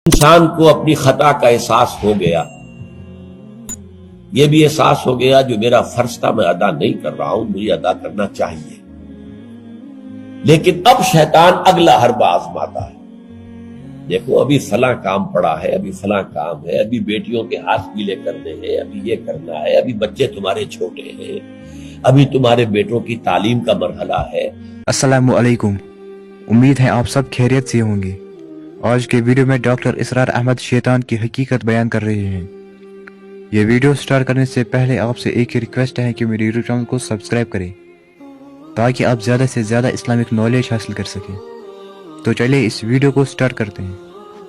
انسان کو اپنی خطا کا احساس ہو گیا، یہ بھی احساس ہو گیا جو میرا فرض تھا میں ادا نہیں کر رہا ہوں، مجھے ادا کرنا چاہیے، لیکن اب شیطان اگلا حربہ آزماتا ہے۔ دیکھو ابھی فلاں کام پڑا ہے، ابھی فلاں کام ہے، ابھی بیٹیوں کے ہاتھ گیلے کرنے ہیں، ابھی یہ کرنا ہے، ابھی بچے تمہارے چھوٹے ہیں، ابھی تمہارے بیٹوں کی تعلیم کا مرحلہ ہے۔ السلام علیکم، امید ہے آپ سب خیریت سے ہوں گے۔ آج کے ویڈیو میں ڈاکٹر اسرار احمد شیطان کی حقیقت بیان کر رہے ہیں۔ یہ ویڈیو سٹارٹ کرنے سے پہلے آپ سے ایک ہی ریکویسٹ ہے کہ میری یوٹیوب چینل کو سبسکرائب کریں تاکہ آپ زیادہ سے زیادہ اسلامک نالج حاصل کر سکیں۔ تو چلیے اس ویڈیو کو سٹارٹ کرتے ہیں۔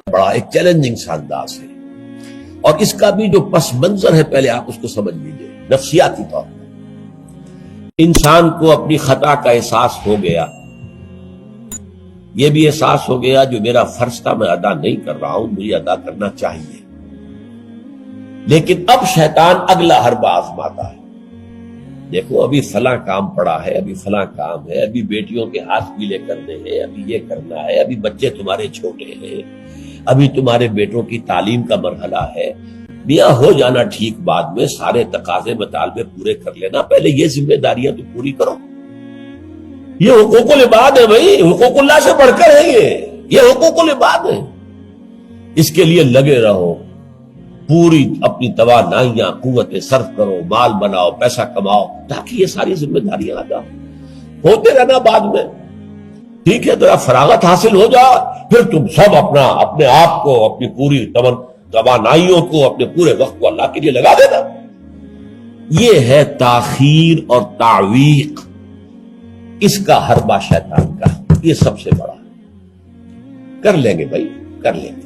بڑا ایک چیلنجنگ سا انداز ہے، اور اس کا بھی جو پس منظر ہے پہلے آپ اس کو سمجھ لیجئے نفسیاتی طور پر۔ انسان کو اپنی خطا کا احساس ہو گیا، یہ بھی احساس ہو گیا جو میرا فرض تھا میں ادا نہیں کر رہا ہوں، مجھے ادا کرنا چاہیے، لیکن اب شیطان اگلا حربہ آزماتا ہے۔ دیکھو ابھی فلاں کام پڑا ہے، ابھی فلاں کام ہے، ابھی بیٹیوں کے ہاتھ گیلے کرنے ہیں، ابھی یہ کرنا ہے، ابھی بچے تمہارے چھوٹے ہیں، ابھی تمہارے بیٹوں کی تعلیم کا مرحلہ ہے۔ میاں ہو جانا ٹھیک، بعد میں سارے تقاضے مطالبے پورے کر لینا، پہلے یہ ذمہ داریاں تو پوری کرو۔ یہ حقوق العباد ہے بھائی، حقوق اللہ سے بڑھ کر ہے، یہ حقوق العباد ہے۔ اس کے لیے لگے رہو، پوری اپنی توانائیاں قوتیں صرف کرو، مال بناؤ، پیسہ کماؤ، تاکہ یہ ساری ذمہ داریاں ادا ہوتے رہنا۔ بعد میں ٹھیک ہے تو فراغت حاصل ہو جا، پھر تم سب اپنے آپ کو، اپنی پوری توانائیوں کو، اپنے پورے وقت کو اللہ کے لیے لگا دینا۔ یہ ہے تاخیر اور تعویق، اس کا حربہ شیطان کا، یہ سب سے بڑا۔ کر لیں گے بھائی، کر لیں گے،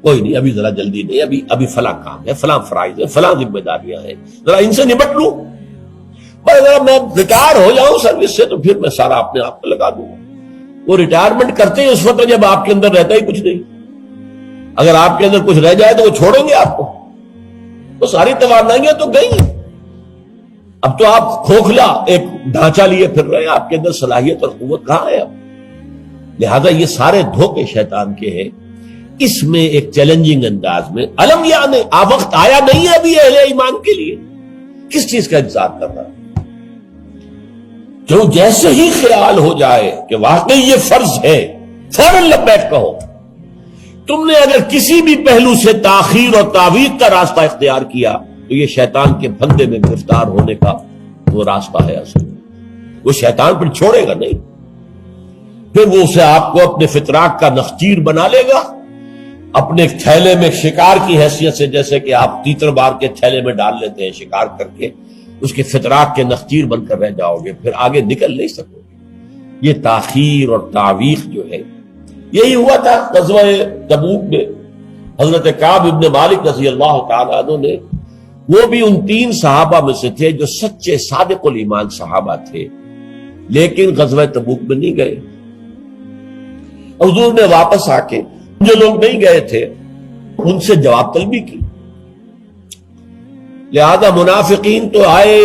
کوئی نہیں، ابھی ذرا جلدی نہیں، ابھی فلاں کام ہے، فلاں فرائض ہے، فلاں ذمہ داریاں ہیں، ذرا ان سے نمٹ لوں، ذرا میں ریٹائر ہو جاؤں سروس سے تو پھر میں سارا اپنے آپ کو لگا دوں۔ وہ ریٹائرمنٹ کرتے ہیں اس وقت جب آپ کے اندر رہتا ہی کچھ نہیں، اگر آپ کے اندر کچھ رہ جائے تو وہ چھوڑیں گے آپ کو، وہ ساری توانائیاں تو گئی، اب تو آپ کھوکھلا ایک ڈھانچہ لیے پھر رہے ہیں، آپ کے اندر صلاحیت اور قوت کہاں ہے اب؟ لہذا یہ سارے دھوکے شیطان کے ہیں۔ اس میں ایک چیلنجنگ انداز میں علم یعنی وقت آیا نہیں ہے ابھی اہل ایمان کے لیے، کس چیز کا انتظار کر رہا ہے؟ جو جیسے ہی خیال ہو جائے کہ واقعی یہ فرض ہے، فوراً لبیک کہو۔ تم نے اگر کسی بھی پہلو سے تاخیر اور تعویق کا راستہ اختیار کیا تو یہ شیطان کے پھندے میں گرفتار ہونے کا وہ راستہ ہے اصل۔ وہ شیطان پر چھوڑے گا نہیں، پھر وہ اسے آپ کو اپنے فتراک کا نخچیر بنا لے گا، اپنے تھیلے میں شکار کی حیثیت سے، جیسے کہ آپ تیتر بار کے تھیلے میں ڈال لیتے ہیں شکار کر کے، اس کے فتراک کے نخچیر بن کر رہ جاؤ گے، پھر آگے نکل نہیں سکو گے۔ یہ تاخیر اور تعویق جو ہے، یہی ہوا تھا غزوہ تبوک میں۔ حضرت کعب ابن مالک رضی اللہ تعالیٰ عنہ نے، وہ بھی ان 3 صحابہ میں سے تھے جو سچے صادق الایمان صحابہ تھے، لیکن غزوہ تبوک میں نہیں گئے۔ حضور نے واپس آ کے جو لوگ نہیں گئے تھے ان سے جواب طلبی کی، لہذا منافقین تو آئے،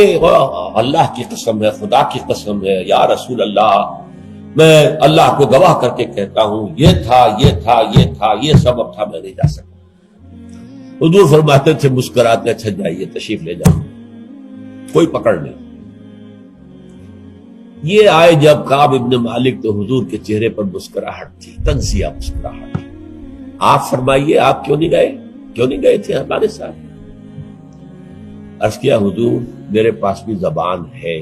اللہ کی قسم ہے، خدا کی قسم ہے یا رسول اللہ، میں اللہ کو گواہ کر کے کہتا ہوں یہ تھا، یہ تھا، یہ تھا، یہ سبب تھا، میں نہیں جا سکتا۔ حضور فرماتے تھے مسکراتے، اچھا جائیے تشریف لے جاؤ، کوئی پکڑ نہیں۔ یہ آئے جب کعب ابن مالک تو حضور کے چہرے پر مسکراہٹ تھی، تنزیہ مسکراہٹ۔ آپ فرمائیے آپ کیوں نہیں گئے، کیوں نہیں گئے تھے ہمارے ساتھ؟ عرض کیا حضور میرے پاس بھی زبان ہے،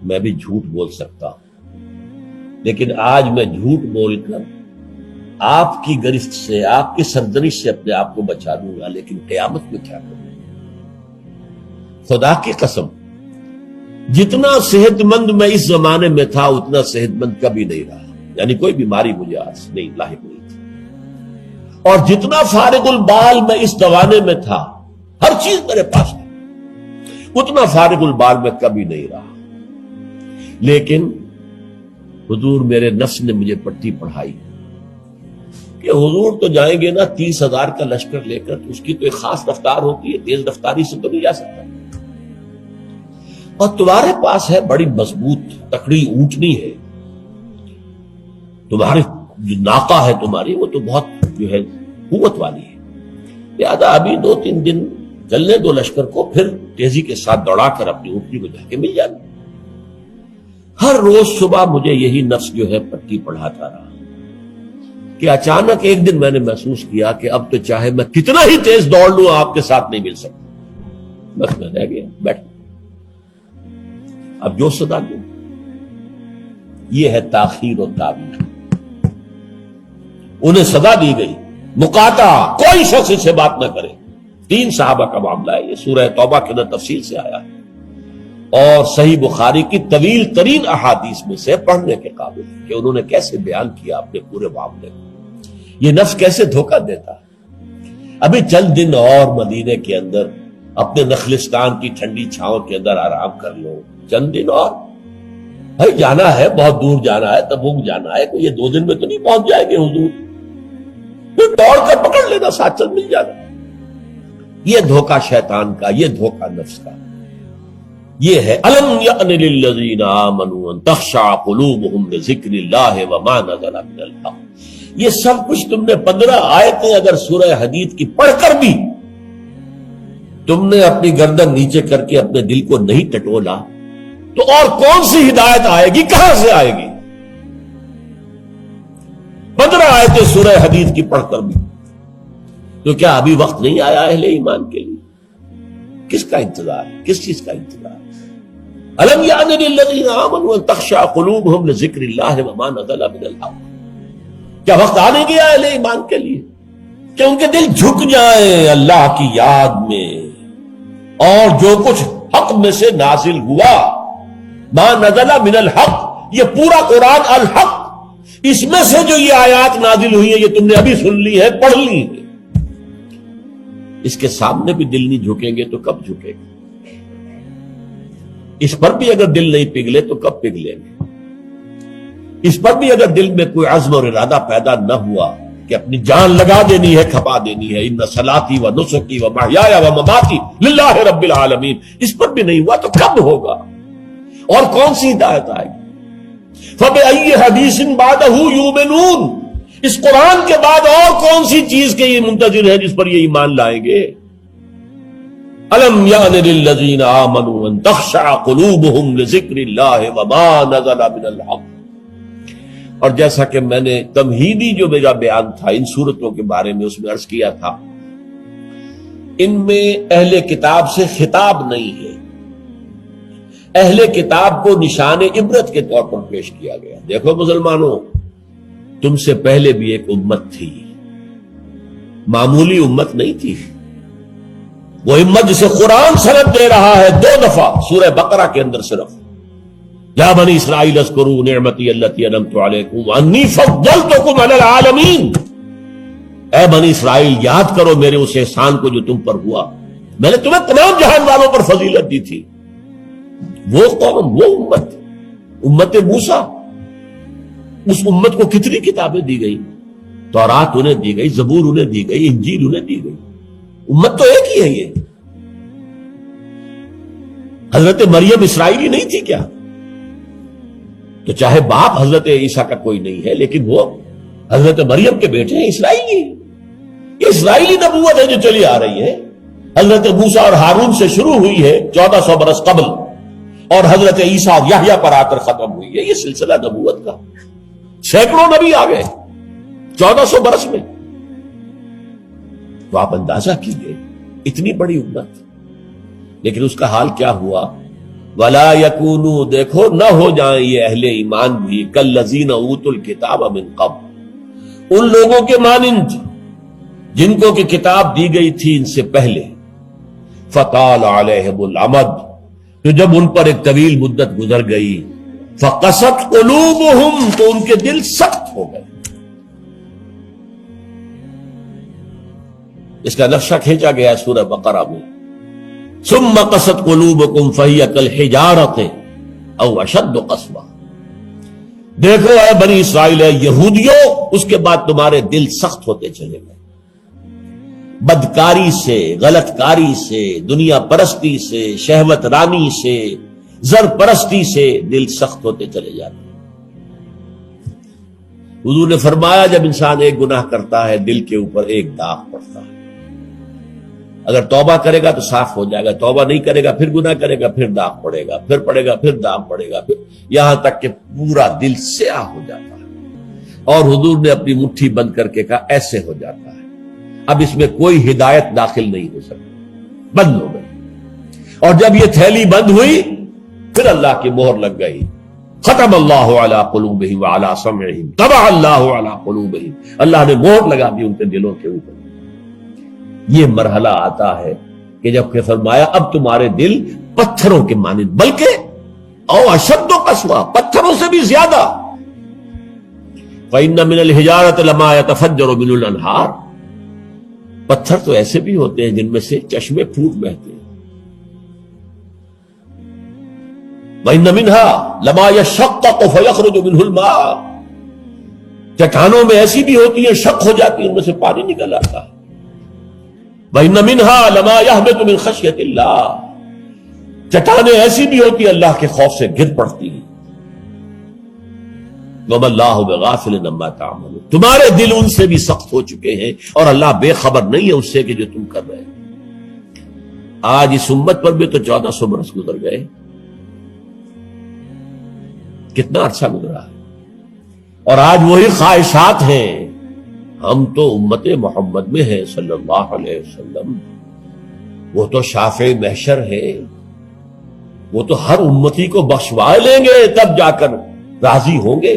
میں بھی جھوٹ بول سکتا ہوں، لیکن آج میں جھوٹ بول کر آپ کی گرفت سے، آپ کی سرزنش سے اپنے آپ کو بچا دوں گا، لیکن قیامت میں کیا کروں؟ خدا کی قسم جتنا صحت مند میں اس زمانے میں تھا اتنا صحت مند کبھی نہیں رہا، یعنی کوئی بیماری مجھے آج نہیں لاحق نہیں تھی، اور جتنا فارغ البال میں اس زمانے میں تھا، ہر چیز میرے پاس ہے، اتنا فارغ البال میں کبھی نہیں رہا۔ لیکن حضور میرے نفس نے مجھے پٹی پڑھائی کہ حضور تو جائیں گے نا 30,000 کا لشکر لے کر، اس کی تو ایک خاص رفتار ہوتی ہے، تیز رفتاری سے تو نہیں جا سکتا، اور تمہارے پاس ہے بڑی مضبوط تکڑی اونٹنی ہے، تمہاری جو ناقہ ہے تمہاری وہ تو بہت جو ہے قوت والی ہے، لہذا ابھی 2-3 دن چلنے دو لشکر کو، پھر تیزی کے ساتھ دوڑا کر اپنی اونٹنی کو جا کے مل جانا۔ ہر روز صبح مجھے یہی نفس جو ہے پٹی پڑھاتا رہا کہ اچانک ایک دن میں نے محسوس کیا کہ اب تو چاہے میں کتنا ہی تیز دوڑ لوں آپ کے ساتھ نہیں مل سکتا، بس میں رہ گیا بیٹھ۔ اب جو صدا دوں، یہ ہے تاخیر و تعبیر۔ انہیں سزا دی گئی، مقاطع، کوئی شخص اس سے بات نہ کرے۔ 3 صحابہ کا معاملہ ہے، یہ سورہ توبہ کے اندر تفصیل سے آیا ہے اور صحیح بخاری کی طویل ترین احادیث میں سے پڑھنے کے قابل ہے کہ انہوں نے کیسے بیان کیا اپنے پورے معاملے کو، یہ نفس کیسے دھوکہ دیتا ہے۔ ابھی چند دن اور مدینے کے اندر اپنے نخلستان کی ٹھنڈی چھاؤں کے اندر آرام کر لو، چند دن اور، بھائی جانا ہے، بہت دور جانا ہے، تبوک جانا ہے، کوئی یہ 2 دن میں تو نہیں پہنچ جائے گے حضور، پھر دوڑ کر پکڑ لینا، ساتھ چل مل جانا۔ یہ دھوکہ شیطان کا، یہ دھوکہ نفس کا، یہ ہے الم یأن للذین آمنوا ان تخشع قلوبہم لذکر اللہ وما نزل من الحق۔ یہ سب کچھ تم نے 15 آیتیں اگر سورہ حدید کی پڑھ کر بھی تم نے اپنی گردن نیچے کر کے اپنے دل کو نہیں ٹٹولا تو اور کون سی ہدایت آئے گی، کہاں سے آئے گی؟ 15 آیتیں سورہ حدید کی پڑھ کر بھی، تو کیا ابھی وقت نہیں آیا اہل ایمان کے لیے؟ کس کا انتظار ہے، کس چیز کا انتظار؟ الم یأن للذین آمنوا ان تخشع قلوبہم لذکر اللہ وما نزل من الحق۔ کیا وقت آنے گیا اہل ایمان کے لیے کہ ان کے دل جھک جائیں اللہ کی یاد میں، اور جو کچھ حق میں سے نازل ہوا، ما نزل من الحق، یہ پورا قرآن الحق، اس میں سے جو یہ آیات نازل ہوئی ہیں یہ تم نے ابھی سن لی ہے، پڑھ لی ہے، اس کے سامنے بھی دل نہیں جھکیں گے تو کب جھکے گا؟ اس پر بھی اگر دل نہیں پگھلے تو کب پگھلیں گے؟ اس پر بھی اگر دل میں کوئی عزم اور ارادہ پیدا نہ ہوا کہ اپنی جان لگا دینی ہے، کھپا دینی ہے، ان صلاتی و نسکی و محیایا و مماتی للہ رب العالمین، اس پر بھی نہیں ہوا تو کب ہوگا؟ اور کون سی ہدایت آئے گی؟ فبأی حدیث بعدہ یؤمنون، اس قرآن کے بعد اور کون سی چیز کے یہ منتظر ہے جس پر یہ ایمان لائیں گے؟ الم یأن للذین آمنوا ان تخشع قلوبہم لذکر اللہ وما نزل من الحق۔ اور جیسا کہ میں نے تمہیدی جو میرا بیان تھا ان صورتوں کے بارے میں، اس میں عرض کیا تھا ان میں اہل کتاب سے خطاب نہیں ہے، اہل کتاب کو نشان عبرت کے طور پر پیش کیا گیا۔ دیکھو مسلمانوں، تم سے پہلے بھی ایک امت تھی، معمولی امت نہیں تھی، وہ امت جسے قرآن سند دے رہا ہے 2 دفعہ سورہ بقرہ کے اندر صرف، یا بنی اسرائیل اذکروا نعمتی التی انعمت علیکم وانی فضلتکم علی العالمین، اے بنی اسرائیل یاد کرو میرے اس احسان کو جو تم پر ہوا، میں نے تمہیں تمام جہان والوں پر فضیلت دی تھی۔ وہ قوم، وہ امت، امت موسیٰ، اس امت کو کتنی کتابیں دی گئی، تورات انہیں دی گئی، زبور انہیں دی گئی، انجیل انہیں دی گئی، امت تو ایک ہی ہے یہ۔ حضرت مریم اسرائیلی نہیں تھی کیا؟ تو چاہے باپ حضرت عیسیٰ کا کوئی نہیں ہے لیکن وہ حضرت مریم کے بیٹے ہیں، اسرائیلی، یہ اسرائیلی نبوت ہے جو چلی آ رہی ہے، حضرت موسیٰ اور ہارون سے شروع ہوئی ہے 1400 برس قبل، اور حضرت عیسیٰ اور یحییٰ پر آ کر ختم ہوئی ہے۔ یہ سلسلہ نبوت کا، سینکڑوں نبی آ گئے 1400 برس میں، تو آپ اندازہ کیجئے اتنی بڑی امت، لیکن اس کا حال کیا ہوا؟ وَلَا يَكُونُوا، دیکھو نہ ہو جائیں یہ اہل ایمان بھی كَالَّذِينَ أُوتُوا الْكِتَابَ مِنْ قَبْلُ، ان لوگوں کے مانند جن کو کہ کتاب دی گئی تھی ان سے پہلے، فَطَالَ عَلَيْهِمُ الْأَمَدُ، تو جب ان پر ایک طویل مدت گزر گئی، فَقَسَتْ قُلُوبُهُمْ، تو ان کے دل سخت ہو گئے۔ اس کا نقشہ کھینچا گیا ہے سورہ بقرہ میں، ثم قست قلوبکم فہی کالحجارۃ او اشد قسوہ، دیکھو اے بنی اسرائیل، اے یہودیوں، اس کے بعد تمہارے دل سخت ہوتے چلے گئے، بدکاری سے، غلط کاری سے، دنیا پرستی سے، شہوت رانی سے، زر پرستی سے دل سخت ہوتے چلے جاتے۔ حضور نے فرمایا جب انسان ایک گناہ کرتا ہے دل کے اوپر ایک داغ پڑتا ہے، اگر توبہ کرے گا تو صاف ہو جائے گا، توبہ نہیں کرے گا پھر گناہ کرے گا، پھر داغ پڑے گا، پھر پڑے گا، پھر داغ پڑے گا، پھر یہاں تک کہ پورا دل سیاہ ہو جاتا ہے۔ اور حضور نے اپنی مٹھی بند کر کے کہا ایسے ہو جاتا ہے، اب اس میں کوئی ہدایت داخل نہیں ہو سکتی، بند ہو گئی۔ اور جب یہ تھیلی بند ہوئی پھر اللہ کی مہر لگ گئی، ختم اللہ علی قلوبہم وعلی سمعہم طبع اللہ علی قلوبہم، اللہ نے مہر لگا دی ان کے دلوں کے اوپر۔ یہ مرحلہ آتا ہے کہ جب کہ فرمایا اب تمہارے دل پتھروں کے مانند، بلکہ او اشد قسوہ، پتھروں سے بھی زیادہ۔ فإن من الحجارة لما يتفجر منه الانہار، پتھر تو ایسے بھی ہوتے ہیں جن میں سے چشمے پھوٹ بہتے ہیں۔ وإن منها لما يشقق فيخرج منه الماء، چٹانوں میں ایسی بھی ہوتی ہیں شق ہو جاتی ہیں، ان میں سے پانی نکل آتا ہے۔ وإن منها لما يهبط من خشية الله، چٹانیں ایسی بھی ہوتی ہیں اللہ کے خوف سے گر پڑتی ہیں۔ وما اللہ بغافل عما تعملون، تمہارے دل ان سے بھی سخت ہو چکے ہیں اور اللہ بے خبر نہیں ہے اس سے کہ جو تم کر رہے ہیں۔ آج اس امت پر بھی تو 1400 برس گزر گئے، کتنا عرصہ گزرا ہے، اور آج وہی خواہشات ہیں۔ ہم تو امت محمد میں ہیں صلی اللہ علیہ وسلم، وہ تو شافع محشر ہے، وہ تو ہر امتی کو بخشوا لیں گے تب جا کر راضی ہوں گے،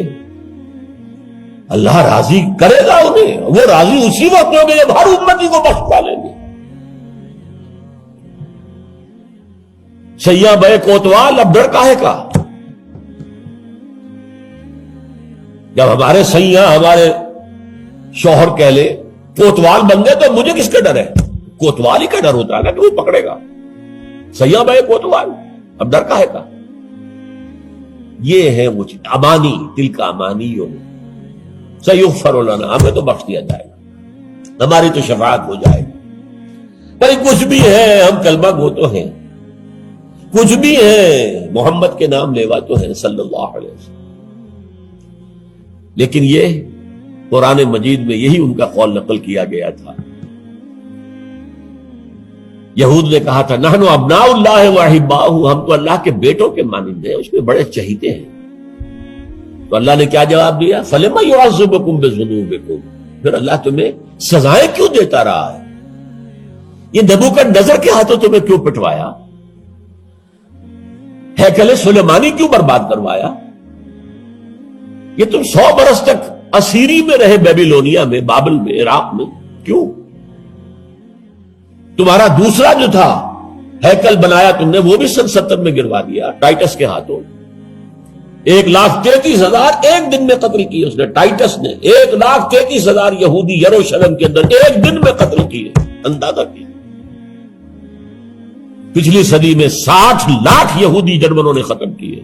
اللہ راضی کرے گا انہیں، وہ راضی اسی وقت ہوں گے جب ہر امتی کو بخشوا لیں گے۔ سیاں بے کوتوال اب ڈر کاہے کا؟ جب ہمارے سیاں ہمارے شوہر کہہ لے کوتوال بن گئے تو مجھے کس کا ڈر ہے؟ کوتوال ہی کا ڈر ہوتا ہے نا کہ وہ پکڑے گا، سیاں بے کوتوال، اب ڈر کاہے کا؟ یہ ہے وہ چیز، امانی، دل کا امانی ہو، سیغفر لنا، ہمیں تو بخش دیا جائے گا، ہماری تو شفاعت ہو جائے گی۔ پر کچھ بھی ہے، ہم کلمہ گو تو ہیں، کچھ بھی ہے، محمد کے نام لیوا تو ہیں صلی اللہ علیہ وسلم، لیکن یہ قرآن مجید میں یہی ان کا قول نقل کیا گیا تھا۔ یہود نے کہا تھا نحن ابناء اللہ واحباؤہ، ہم تو اللہ کے بیٹوں کے مانند ہیں، اس میں بڑے چہیتے ہیں۔ تو اللہ نے کیا جواب دیا؟ فلما یعذبکم بذنوبکم، پھر اللہ تمہیں سزائیں کیوں دیتا رہا ہے؟ یہ نبوکدنضر کے ہاتھوں تمہیں کیوں پٹوایا؟ ہیکل سلیمانی کیوں برباد کروایا؟ یہ تم 100 برس تک اسیری میں رہے، بیبیلونیا میں، بابل میں، عراق میں، کیوں؟ تمہارا دوسرا جو تھا ہیکل بنایا تم نے، وہ بھی سن 70 میں گروا دیا ٹائٹس کے ہاتھوں۔ 1,33,000 ایک دن میں قتل کیے اس نے، ٹائٹس نے 1,33,000 یہودی یروشلم کے اندر ایک دن میں قتل کیے، اندازہ کیے۔ پچھلی صدی میں 60 لاکھ یہودی جرمنوں نے ختم کیے،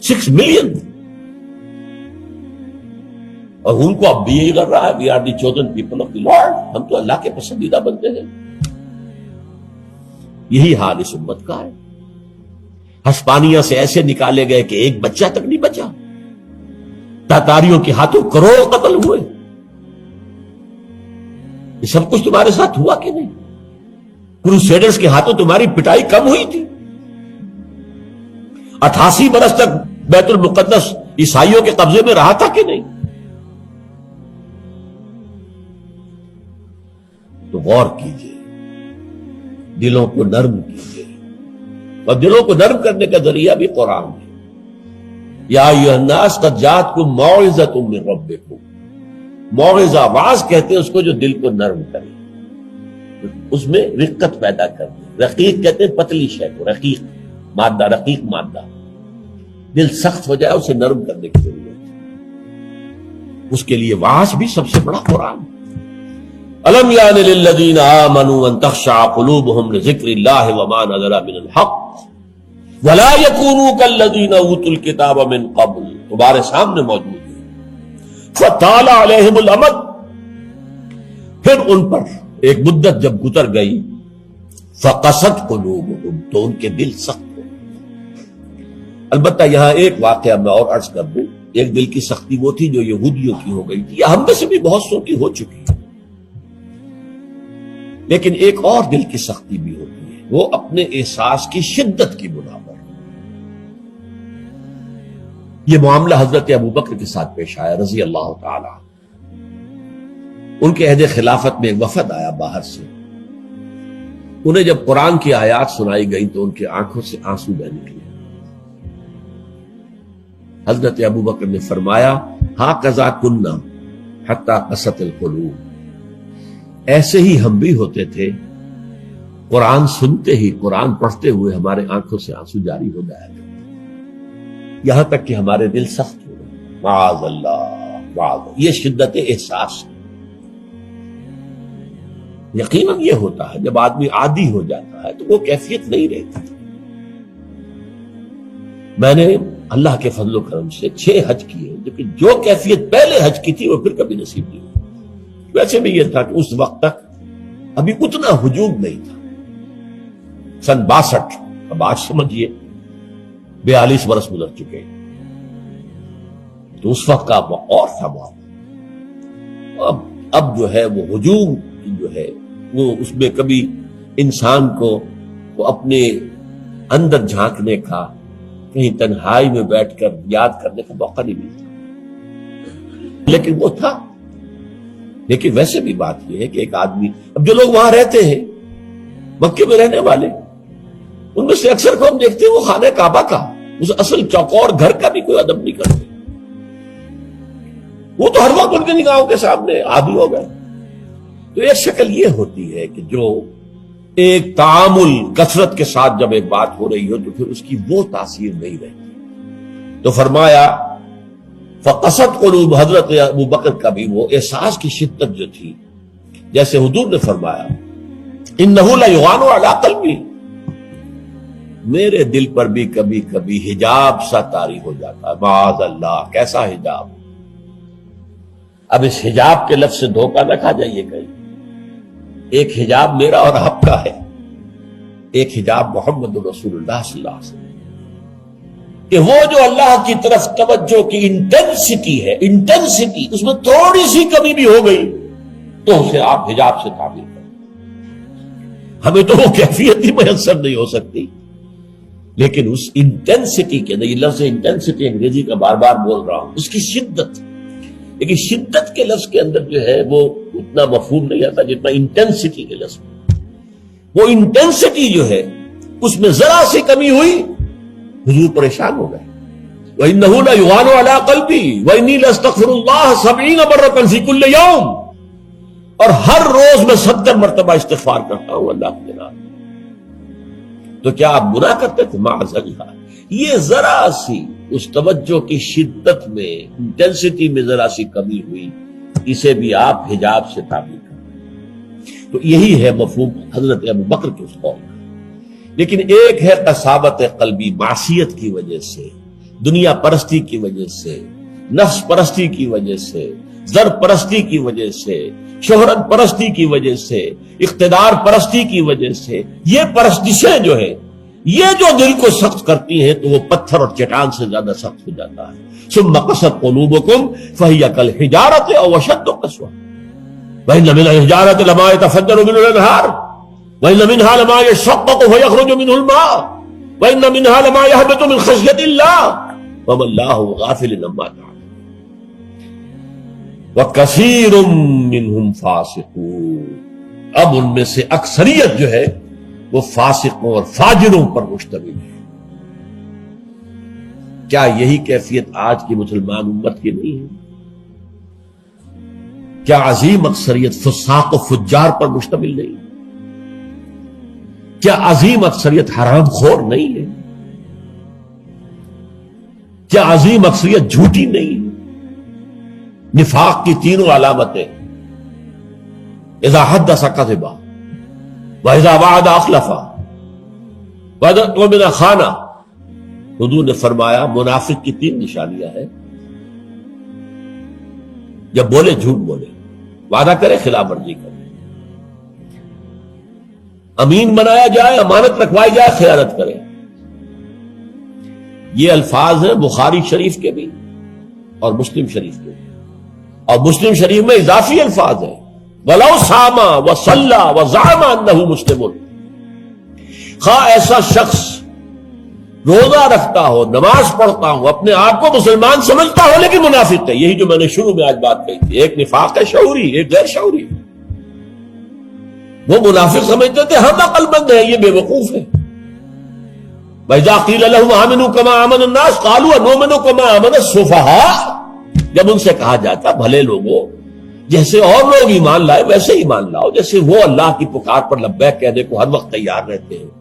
6 ملین۔ اور ان کو اب بھی یہی کر رہا ہے، we are the chosen people of the lord, ہم تو اللہ کے پسندیدہ بنتے ہیں۔ یہی حال اس امت کا ہے۔ ہسپانیہ سے ایسے نکالے گئے کہ ایک بچہ تک نہیں بچا، تاتاریوں کے ہاتھوں کروڑ قتل ہوئے۔ یہ سب کچھ تمہارے ساتھ ہوا کہ نہیں؟ کروسیڈرز کے ہاتھوں تمہاری پٹائی کم ہوئی تھی؟ 88 برس تک بیت المقدس عیسائیوں کے قبضے میں رہا تھا کہ نہیں؟ تو غور کیجئے، دلوں کو نرم کیجئے، اور دلوں کو نرم کرنے کا ذریعہ بھی قرآن ہے۔ یا ایھا الناس قد جاءتکم موعظۃ من ربکم، موعظہ، واعظ کہتے ہیں اس کو جو دل کو نرم کرے، اس میں رقت پیدا کر دے۔ رقیق کہتے ہیں پتلی شے کو، رقیق مادہ، رقیق مادہ۔ دل سخت ہو جائے اسے نرم کرنے کی ضرورت ہے، اس کے لیے واعظ بھی سب سے بڑا قرآن۔ الم یان للذین آمنوا ان تخشع قلوبهم لذکر اللہ وما نزل من الحق ولا یکونوا کالذین اوتوا الکتاب من قبل، تمہارے سامنے موجود ہے۔ فطال علیہم الامد، پھر ان پر ایک مدت جب گزر گئی، فقست قلوبهم، تو ان کے دل سخت ہو۔ البتہ یہاں ایک واقعہ میں اور عرض کر دوں، ایک دل کی سختی وہ تھی جو یہودیوں کی ہو گئی تھی، یا ہم میں سے بھی بہت سو کی ہو چکی ہے، لیکن ایک اور دل کی سختی بھی ہوتی ہے، وہ اپنے احساس کی شدت کی بنا پر۔ یہ معاملہ حضرت ابوبکر کے ساتھ پیش آیا رضی اللہ تعالی عنہ۔ ان کے عہد خلافت میں ایک وفد آیا باہر سے، انہیں جب قرآن کی آیات سنائی گئی تو ان کی آنکھوں سے آنسو بہ نکلے۔ حضرت ابوبکر نے فرمایا ہاکذا کننا حتی قست القلوب، ایسے ہی ہم بھی ہوتے تھے، قرآن سنتے ہی، قرآن پڑھتے ہوئے ہمارے آنکھوں سے آنسو جاری ہو جایا کرتے، یہاں تک کہ ہمارے دل سخت ہو گئے۔ معاذ اللہ، معاذ اللہ، یہ شدت احساس ہے۔ یقیناً یہ ہوتا ہے جب آدمی عادی ہو جاتا ہے تو وہ کیفیت نہیں رہتی۔ میں نے اللہ کے فضل و کرم سے 6 حج کیے، لیکن جو کیفیت پہلے حج کی تھی وہ پھر کبھی نصیب نہیں ہوئی۔ ویسے بھی یہ تھا کہ اس وقت تک ابھی اتنا ہجوم نہیں تھا، سن 62، اب آج سمجھیے 42 برس گزر چکے ہیں، تو اس وقت کا اور تھا معاملہ۔ اب جو ہے وہ ہجوم جو ہے وہ اس میں کبھی انسان کو وہ اپنے اندر جھانکنے کا، کہیں تنہائی میں بیٹھ کر یاد کرنے کا موقع نہیں ملتا، لیکن وہ تھا۔ لیکن ویسے بھی بات یہ ہے کہ ایک آدمی، اب جو لوگ وہاں رہتے ہیں مکے میں رہنے والے، ان میں سے اکثر کو ہم دیکھتے ہیں وہ خانہ کعبہ کا، اس اصل چوکور گھر کا بھی کوئی ادب نہیں کرتے، وہ تو ہر وقت ان کی نگاہوں کے سامنے عادی ہو گئے۔ تو ایک شکل یہ ہوتی ہے کہ جو ایک تعامل کثرت کے ساتھ جب ایک بات ہو رہی ہو تو پھر اس کی وہ تاثیر نہیں رہتی۔ تو فرمایا فقست قلوب، حضرت ابوبکر کا بھی وہ احساس کی شدت جو تھی، جیسے حضور نے فرمایا انہ لیغان علی قلبی، میرے دل پر بھی کبھی کبھی حجاب سا طاری ہو جاتا ہے۔ معاذ اللہ، کیسا حجاب؟ اب اس حجاب کے لفظ سے دھوکہ نہ کھا جائیے کہیں، ایک حجاب میرا اور آپ کا ہے، ایک حجاب محمد رسول اللہ صلی اللہ علیہ وسلم، کہ وہ جو اللہ کی طرف توجہ کی انٹینسٹی ہے، انٹینسٹی اس میں تھوڑی سی کمی بھی ہو گئی تو اسے آپ حجاب سے تعبیر کریں۔ ہمیں تو وہ کیفیت ہی میسر نہیں ہو سکتی، لیکن اس انٹینسٹی کے اندر، یہ لفظ انٹینسٹی انگریزی کا بار بار بول رہا ہوں، اس کی شدت، لیکن شدت کے لفظ کے اندر جو ہے وہ اتنا مفہوم نہیں آتا جتنا انٹینسٹی کے لفظ میں۔ وہ انٹینسٹی جو ہے اس میں ذرا سی کمی ہوئی، حضور پریشان ہو گئے۔ وَإِنَّهُ لَيُغَانُ عَلَىٰ قَلْبِي وَإِنِّي لَأَسْتَغْفِرُ اللَّهَ 70 مرة فِي كُلِّ يَوْمٍ، اور ہر روز میں 70 مرتبہ استغفار کرتا ہوں اللہ کے نام۔ تو کیا آپ گناہ کرتے تھے؟ معاذ اللہ، یہ ذرا سی اس توجہ کی شدت میں، انٹینسٹی میں ذرا سی کمی ہوئی، اسے بھی آپ حجاب سے تعبیر کریں۔ تو یہی ہے مفہوم حضرت ابوبکر کے اس قول کا۔ لیکن ایک ہے قساوت قلبی، معصیت کی وجہ سے، دنیا پرستی کی وجہ سے، نفس پرستی کی وجہ سے، زر پرستی کی وجہ سے، شہرت پرستی کی وجہ سے، اقتدار پرستی کی وجہ سے، یہ پرستشیں جو ہے یہ جو دل کو سخت کرتی ہیں تو وہ پتھر اور چٹان سے زیادہ سخت ہو جاتا ہے۔ ثم قست قلوبکم فہی کالحجارۃ او اشد قسوۃ وان من الحجارۃ لما يتفجر منه الانہار وان منها لما يشقق فيخرج منه الماء وان منها لما يهبط من خشية الله وما الله غافل عما تعملون وكثير منهم فاسقون۔ اب ان میں سے اکثریت جو ہے وہ فاسقوں اور فاجروں پر مشتمل ہے۔ کیا یہی کیفیت آج کی مسلمان امت کی نہیں ہے؟ کیا عظیم اکثریت فساق و فجار پر مشتمل نہیں؟ کیا عظیم اکثریت حرام خور نہیں ہے؟ کیا عظیم اکثریت جھوٹی نہیں ہے؟ نفاق کی تینوں علامتیں، اذا حدث کذب وَإِذَا وَعَدَ أَخْلَفَ وَإِذَا خَانَ۔ حضور نے فرمایا منافق کی 3 نشانیاں ہیں، جب بولے جھوٹ بولے، وعدہ کرے خلاف ورزی کرے، امین بنایا جائے، امانت رکھوائی جائے، خیانت کرے۔ یہ الفاظ ہیں بخاری شریف کے بھی، اور مسلم شریف میں، اور مسلم شریف میں اضافی الفاظ ہیں وَلَوْ صَامَ وَصَلَّى وَزَعَمَ أَنَّهُ مُسْلِمٌ، خواہ ایسا شخص روزہ رکھتا ہو، نماز پڑھتا ہو، اپنے آپ کو مسلمان سمجھتا ہو لیکن منافق ہے. یہی جو میں نے شروع میں آج بات کہی تھی، ایک نفاق ہے شعوری، ایک غیر شعوری. وہ منافق سمجھتے تھے ہم عقل مند ہیں، یہ بے وقوف ہے. وَإِذَا قِيلَ لَهُمْ آمِنُوا كَمَا آمَنَ النَّاسُ قَالُوا أَنُؤْمِنُ كَمَا آمَنَ السُّفَهَاءُ، جب ان سے کہا جاتا بھلے لوگوں جیسے اور لوگ ایمان لائے ویسے ایمان لاؤ، جیسے وہ اللہ کی پکار پر لبیک کہنے کو ہر وقت تیار رہتے ہیں،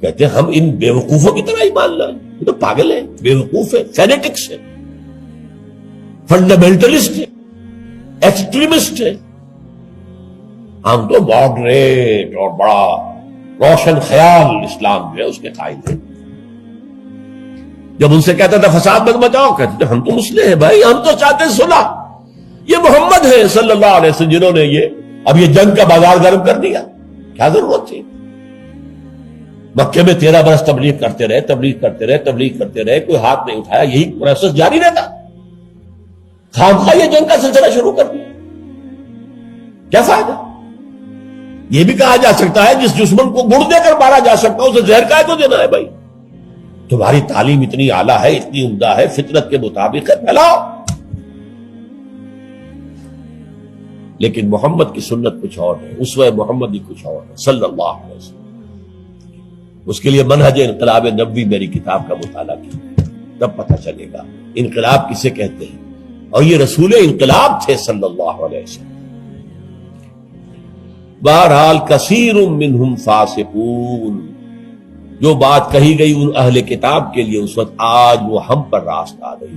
کہتے ہیں ہم ان بے وقوفوں کی طرح ایمان لائیں. یہ تو پاگل ہیں، بے وقوف ہے، فینیٹکس ہے، فنڈامنٹلسٹ ہے، ایکسٹریمسٹ ہے. ہم تو ماڈریٹ اور بڑا روشن خیال اسلام جو ہے اس کے قائل ہیں. جب ان سے کہتا تھا فساد مت مچاؤ، کہتے تھے ہم تو مسلم ہیں بھائی، ہم تو چاہتے ہیں صلح. یہ محمد ہے صلی اللہ علیہ وسلم جنہوں نے یہ جنگ کا بازار گرم کر دیا. کیا ضرورت تھی؟ مکے میں 13 برس تبلیغ کرتے رہے، کوئی ہاتھ نہیں اٹھایا، یہی پروسیس جاری رہتا. خامخواہ یہ جنگ کا سلسلہ شروع کر دیا، کیا فائدہ؟ یہ بھی کہا جا سکتا ہے جس دشمن کو گڑ دے کر مارا جا سکتا ہے اسے زہر کا تو دینا ہے. بھائی تمہاری تعلیم اتنی اعلیٰ ہے، اتنی عمدہ ہے، فطرت کے مطابق ہے، پھیلاؤ. لیکن محمد کی سنت کچھ اور ہے، اسوہ محمدی کچھ اور ہے صلی اللہ علیہ وسلم. اس کے لیے منہج انقلاب نبوی میری کتاب کا مطالعہ کیا، تب پتہ چلے گا انقلاب کسے کہتے ہیں. اور یہ رسول انقلاب تھے صلی اللہ علیہ وسلم. بہرحال کثیر منہم فاسقون، جو بات کہی گئی ان اہل کتاب کے لیے اس وقت، آج وہ ہم پر راست آ گئی.